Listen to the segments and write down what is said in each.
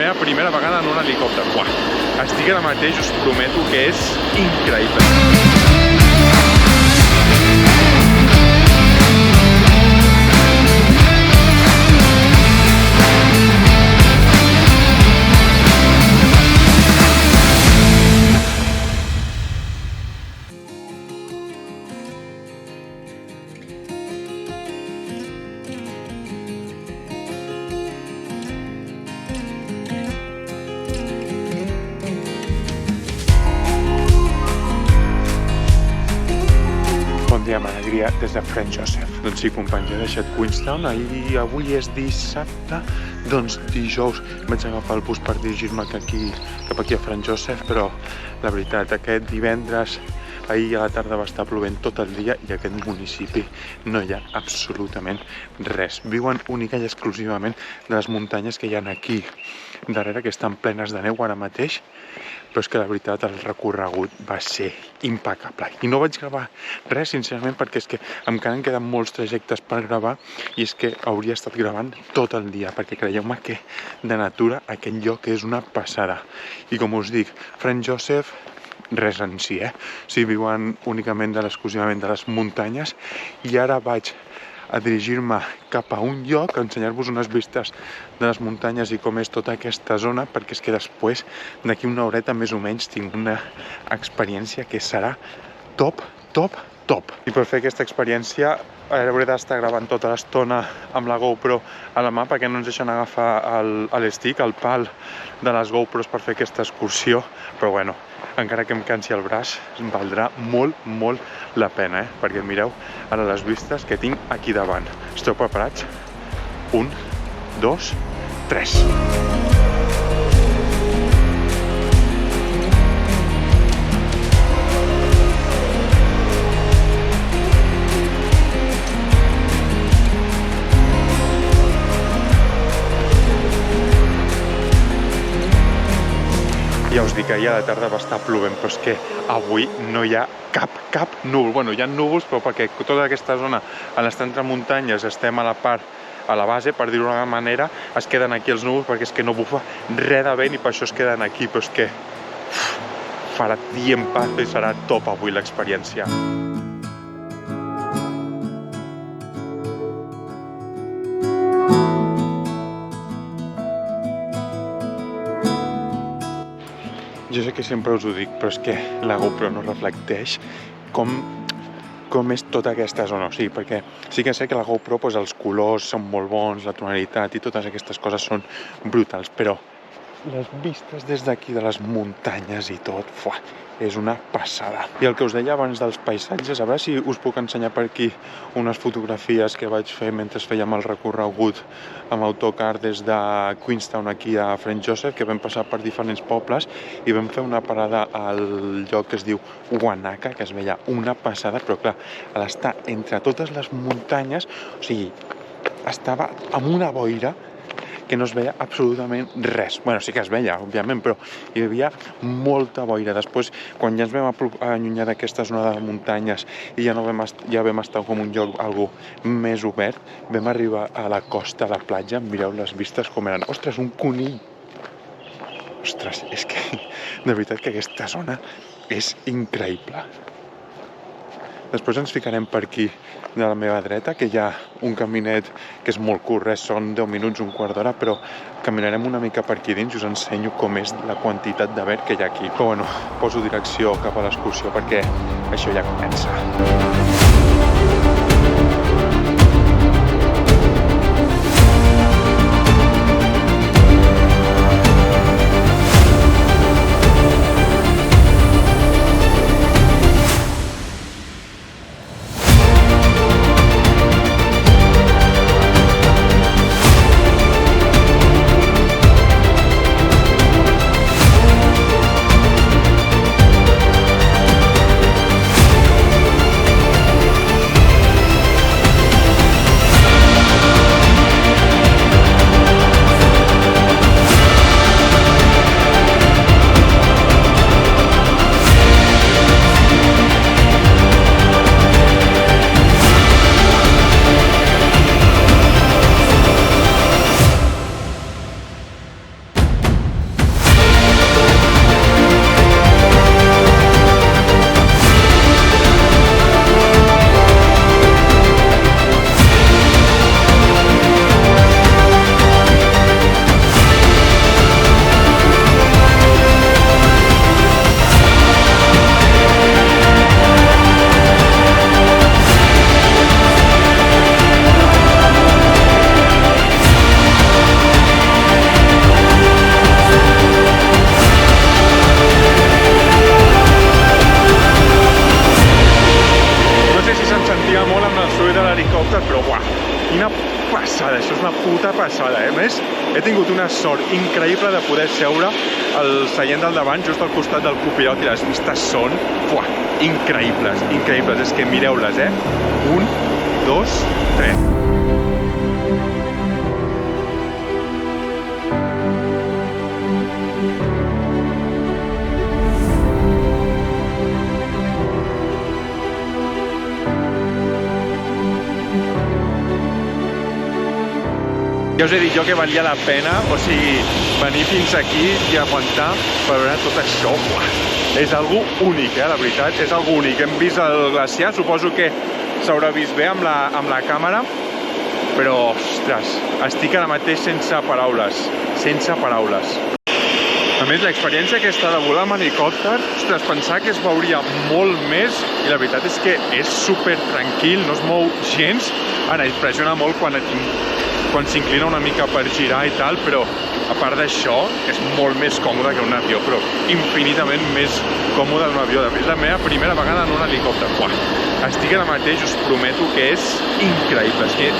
La meva primera vegada en un helicòpter. Uah, estic ara mateix, us prometo que és increïble. Bon dia, m'alegria des de Franz Joseph. Doncs sí, companys, he deixat Queenstown. Avui és dissabte, doncs dijous vaig agafar el bus per dirigir-me cap aquí a Franz Joseph, però la veritat, aquest divendres, ahir a la tarda va estar plovent tot el dia i a aquest municipi no hi ha absolutament res. Viuen única i exclusivament de les muntanyes que hi ha aquí darrere, que estan plenes de neu ara mateix, però és que la veritat el recorregut va ser impecable. I no vaig gravar res, sincerament, perquè és que encara em queden molts trajectes per gravar i és que hauria estat gravant tot el dia, perquè creieu-me que de natura aquest lloc és una passada. I com us dic, Franz Joseph, res en si, Sí, viuen únicament exclusivament de les muntanyes i ara vaig a dirigir-me cap a un lloc a ensenyar-vos unes vistes de les muntanyes i com és tota aquesta zona, perquè és que després, d'aquí una horeta més o menys, tinc una experiència que serà top. I per fer aquesta experiència hauré d'estar gravant tota l'estona amb la GoPro a la mà, perquè no ens deixen agafar l'stick, el pal de les GoPros per fer aquesta excursió, però bueno, encara que em cansi el braç, em valdrà molt la pena, perquè mireu ara les vistes que tinc aquí davant. Esteu preparats? 1, 2, 3. Ja us dic que ahir a la tarda va estar plovent, però és que avui no hi ha cap núvol. Bueno, hi ha núvols, però perquè tota aquesta zona, a l'estar entre muntanyes, estem a la part, a la base, per dir-ho d'una manera, es queden aquí els núvols, perquè és que no bufa res de vent i per això es queden aquí, però és que farà tiempazo i serà top avui l'experiència. Jo sé que sempre us ho dic, però és que la GoPro no reflecteix com és tota aquesta zona. O sigui, perquè sí que sé que la GoPro, els colors són molt bons, la tonalitat i totes aquestes coses són brutals, però les vistes des d'aquí de les muntanyes i tot, és una passada. I el que us deia abans dels paisatges, a veure si us puc ensenyar per aquí unes fotografies que vaig fer mentre fèiem el recorregut amb autocar des de Queenstown aquí a Franz Joseph, que vam passar per diferents pobles i vam fer una parada al lloc que es diu Wanaka, que es veia una passada, però clar, a l'estar entre totes les muntanyes, o sigui, estava amb una boira que no es veia absolutament res. Bueno, sí que es veia, òbviament, però hi havia molta boira. Després, quan ja ens vam allunyar d'aquesta zona de muntanyes i ja vam estar com un lloc algo més obert, vam arribar a la costa, a la platja, mireu les vistes com eren. Ostres, un conill! Ostres, és que de veritat que aquesta zona és increïble. Després ens ficarem per aquí de la meva dreta, que hi ha un caminet que és molt curt, són 10 minuts, un quart d'hora, però caminarem una mica per aquí dins i us ensenyo com és la quantitat de verd que hi ha aquí. Però bueno, poso direcció cap a l'excursió perquè això ja comença. he tingut una sort increïble de poder seure al seient del davant, just al costat del copilot, i les vistes són increïbles, increïbles. És que mireu-les, 1, 2, 3. Ja us he dit jo que valia la pena, o sigui, venir fins aquí i aguantar per veure tot això. És algo únic, la veritat, és algo únic. Hem vist el glaciar, suposo que s'haurà vist bé amb la càmera, però, ostres, estic ara mateix sense paraules, sense paraules. A més, l'experiència aquesta de volar amb helicòpter, ostres, pensar que es veuria molt més, i la veritat és que és super tranquil, no es mou gens. Ara, impressiona molt quan s'inclina una mica per girar i tal, però a part d'això és molt més còmode que un avió, però infinitament més còmode que un avió. De fet, la meva primera vegada en un helicòpter. Estic ara mateix, us prometo que és increïble. És que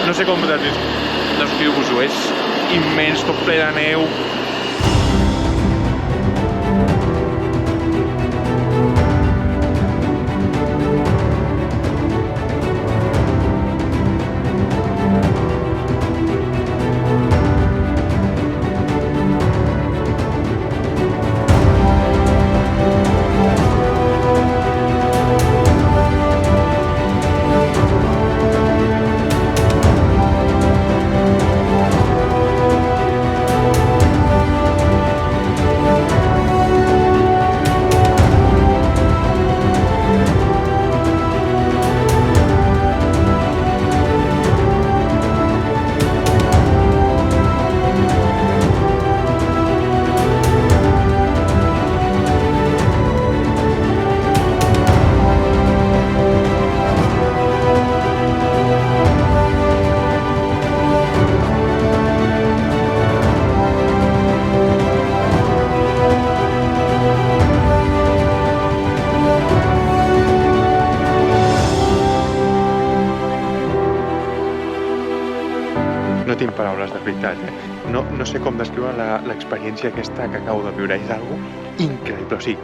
no sé com descriure-vos-ho, és immens, tot ple de neu. No tinc paraules, de veritat, No sé com descriure l'experiència aquesta que acabo de viure. És algo increïble, o sigui,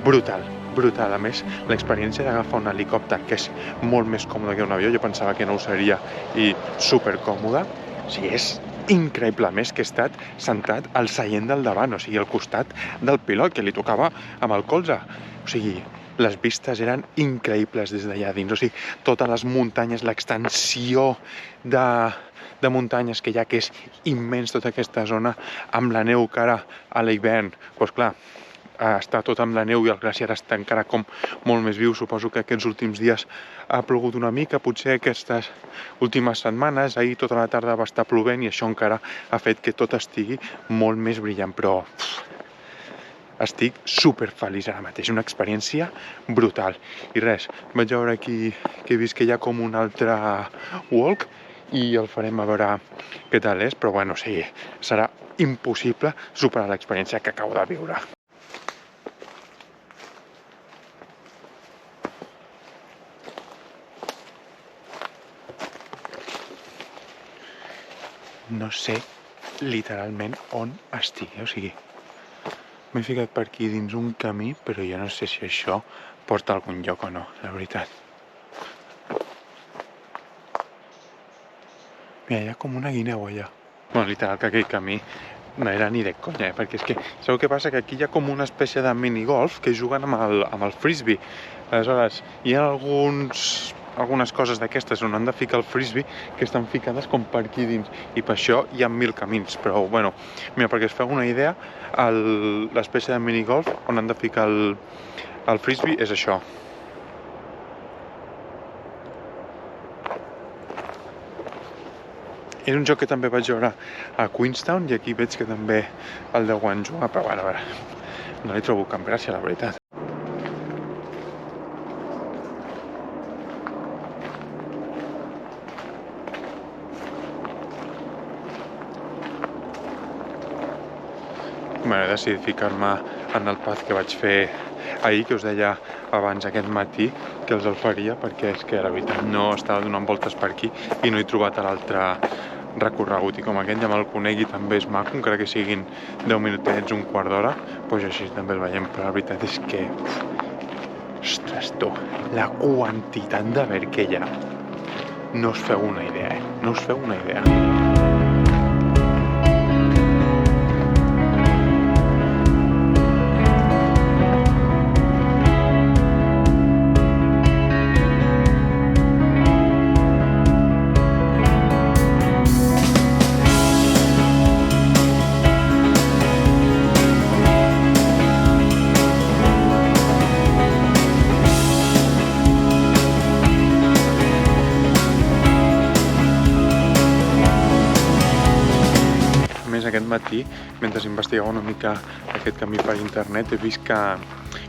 brutal, brutal. A més, l'experiència d'agafar un helicòpter, que és molt més còmode que un avió, jo pensava que no ho seria, i supercòmode, o sigui, és increïble. A més, que he estat sentat al seient del davant, o sigui, al costat del pilot, que li tocava amb el colze. O sigui, les vistes eren increïbles des d'allà dins, o sigui, totes les muntanyes, l'extensió de muntanyes que hi ha, que és immens tota aquesta zona, amb la neu que ara a l'hivern, doncs clar, està tot amb la neu i el glaciar està encara com molt més viu. Suposo que aquests últims dies ha plogut una mica, potser aquestes últimes setmanes, ahir tota la tarda va estar plovent i això encara ha fet que tot estigui molt més brillant, però estic super feliç ara mateix, una experiència brutal. I res, vaig veure aquí que he vist que hi ha com un altre walk i el farem a veure què tal és, però bueno, sí, serà impossible superar l'experiència que acabo de viure. No sé literalment on estic, o sigui, m'he ficat per aquí dins un camí, però jo no sé si això porta a algun lloc o no, la veritat. Mira, hi ha com una guineu allà. Bueno, literal que aquell camí no era ni de conya, perquè és que sabeu què passa? Que aquí hi ha com una espècie de minigolf que juguen amb el frisbee. Aleshores, hi ha algunes coses d'aquestes on han de ficar el frisbee que estan ficades com per aquí dins, i per això hi ha 1000 camins, però bueno, mira, perquè es feu una idea, l'espècie de minigolf on han de ficar el frisbee és això. És un joc que també vaig veure a Queenstown i aquí veig que també el deuen jugar, però bueno, a veure, no li trobo cap gràcia, la veritat. He decidit ficar-me en el path que vaig fer ahir, que us deia abans aquest matí que els el faria, perquè és que la veritat no estava donant voltes per aquí i no he trobat l'altre recorregut, i com aquest ja me'l conec i també és maco, encara que siguin 10 minutets, un quart d'hora, doncs així també el veiem, però la veritat és que, ostres, tu, la quantitat de ver que hi ha, no us feu una idea, no us feu una idea. Aquest matí, mentre investigava una mica aquest camí per internet, he vist que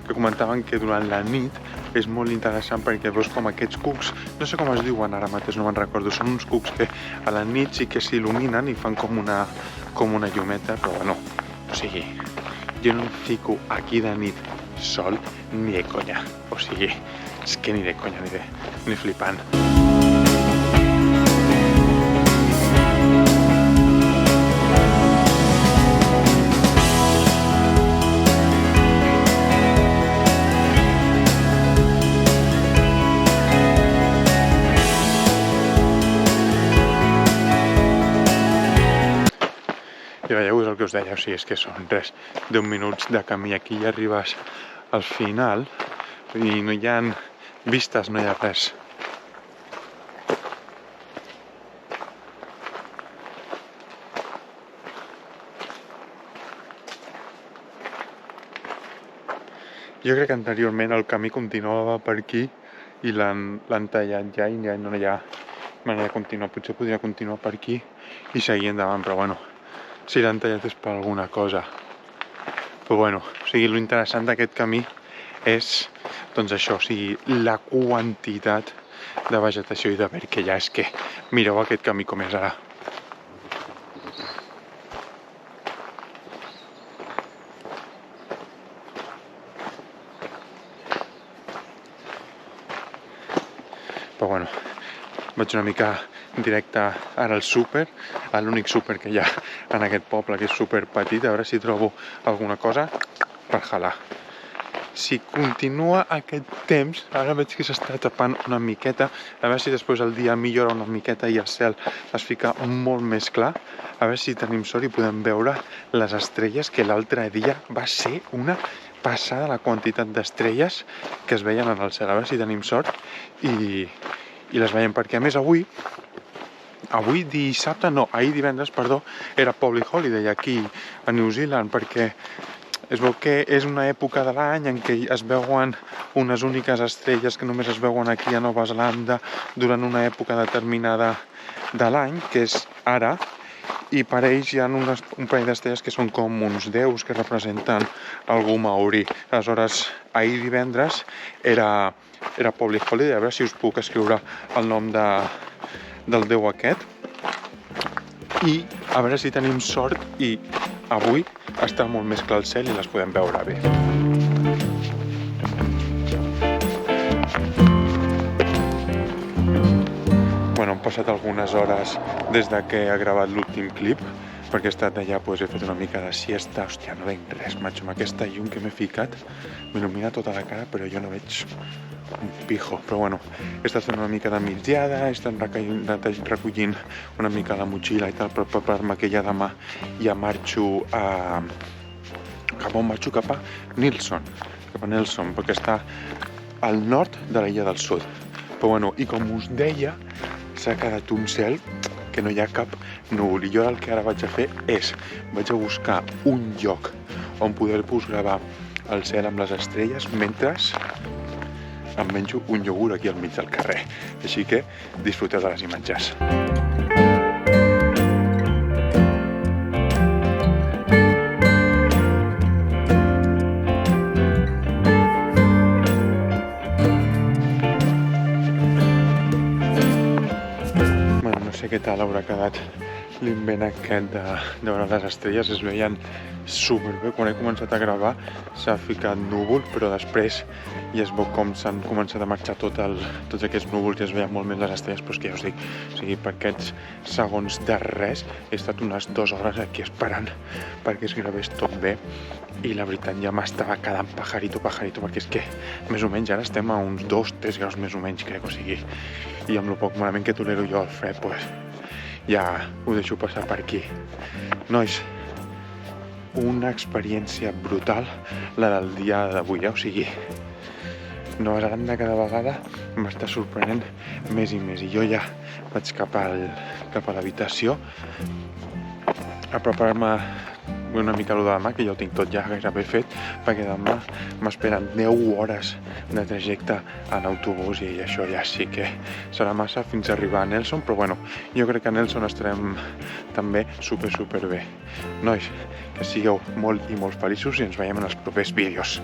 comentaven que durant la nit és molt interessant perquè veus com aquests cucs, no sé com es diuen ara mateix, no me'n recordo, són uns cucs que a la nit sí que s'il·luminen i fan com una llumeta, però bueno, o sigui, jo no em fico aquí de nit sol ni de conya, o sigui, és que ni de conya, ni flipant. I veieu, és el que us deia, o sigui, és que són res, 10 minuts de camí aquí i arribes al final i no hi ha vistes, no hi ha res. Jo crec que anteriorment el camí continuava per aquí i l'han tallat ja i ja no hi ha manera de continuar. Potser podria continuar per aquí i seguir endavant, però bueno, si l'han tallat és per alguna cosa. Però bueno, o sigui, lo interessant d'aquest camí és, doncs això, o sigui, la quantitat de vegetació i de verd que hi ha. És que mireu aquest camí com és ara. Però bueno, vaig una mica directe ara al súper, a l'únic súper que hi ha en aquest poble, que és super petit, a veure si trobo alguna cosa per jalar. Si continua aquest temps, ara veig que s'està tapant una miqueta, a veure si després el dia millora una miqueta i el cel es fica molt més clar, a veure si tenim sort i podem veure les estrelles, que l'altre dia va ser una passada la quantitat d'estrelles que es veien en el cel. A veure si tenim sort i les veiem, perquè a més ahir divendres, era Public Holiday aquí a New Zealand, perquè es veu que és una època de l'any en què es veuen unes úniques estrelles que només es veuen aquí a Nova Zelanda durant una època determinada de l'any, que és ara, i per ells hi ha un parell d'estrelles que són com uns déus que representen algú maori. Aleshores, ahir divendres era Public Holiday, a veure si us puc escriure el nom del déu aquest, i a veure si tenim sort i avui està molt més clar el cel i les podem veure bé. Bueno, han passat algunes hores des de que he gravat l'últim clip, perquè he estat allà, he fet una mica de siesta. Hòstia, no veig res, macho, amb aquesta llum que m'he ficat m'il·lumina tota la cara, però jo no veig un pijo. Però bueno, he estat fent una mica de migdiada, he estat recollint una mica la motxilla i tal per preparar-me que ja demà ja marxo cap a Nelson, perquè està al nord de l'illa del sud. Però bueno, i com us deia, s'ha quedat un cel que no hi ha cap núvol. I jo el que ara vaig a fer és, vaig a buscar un lloc on poder-vos gravar el cel amb les estrelles mentre em menjo un iogurt aquí al mig del carrer. Així que disfruteu de les imatges. Què tal haurà quedat l'invent aquest de veure les estrelles. Es veien superbé. Quan he començat a gravar s'ha ficat núvol, però després ja es veu com s'han començat a marxar tots aquests núvols i es veien molt més les estrelles, però és que ja us dic, o sigui, per aquests segons de res he estat unes 2 hores aquí esperant perquè es gravés tot bé i la veritat ja m'estava quedant pajarito, perquè és que més o menys ara estem a uns 2-3 graus més o menys, crec, o sigui, i amb el poc malament que tolero jo el fred, pues, ja ho deixo passar per aquí. Nois, una experiència brutal la del dia d'avui, o sigui, Nova Zelanda cada vegada m'està sorprenent més i més, i jo ja vaig cap a l'habitació a preparar-me una mica lo de demà, que ja ho tinc tot ja gairebé fet, perquè demà m'esperen 10 hores de trajecte en autobús i això ja sí que serà massa fins a arribar a Nelson, però bueno, jo crec que a Nelson estarem també super bé. Nois, que sigueu molt i molt feliços i ens veiem en els propers vídeos.